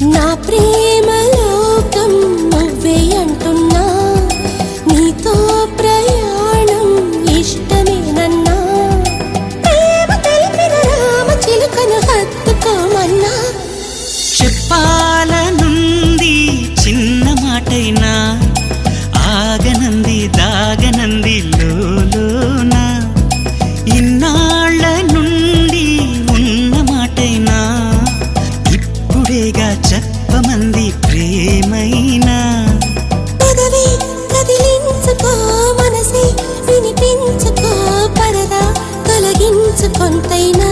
నా ప్రేమ లోకం నువ్వే అంటున్నా, నీతో ప్రయాణం ఇష్టమేనన్నా, ప్రేమ తెలిపిన రామ చిలుకను హత్తుకోమన్నా. చెప్పాలనుంది చిన్న మాటైనా, ఆగనంది దాగనంది లోలోన, ఇన్నాళ్ళ నుండి ఉన్న మాటైనా, ఇప్పుడేగా చెప్పమంది ప్రేమైనా. పెదవి కదిలించుకో, మనసే వినిపించుకో, పరదా తొలగించు కొంతైనా.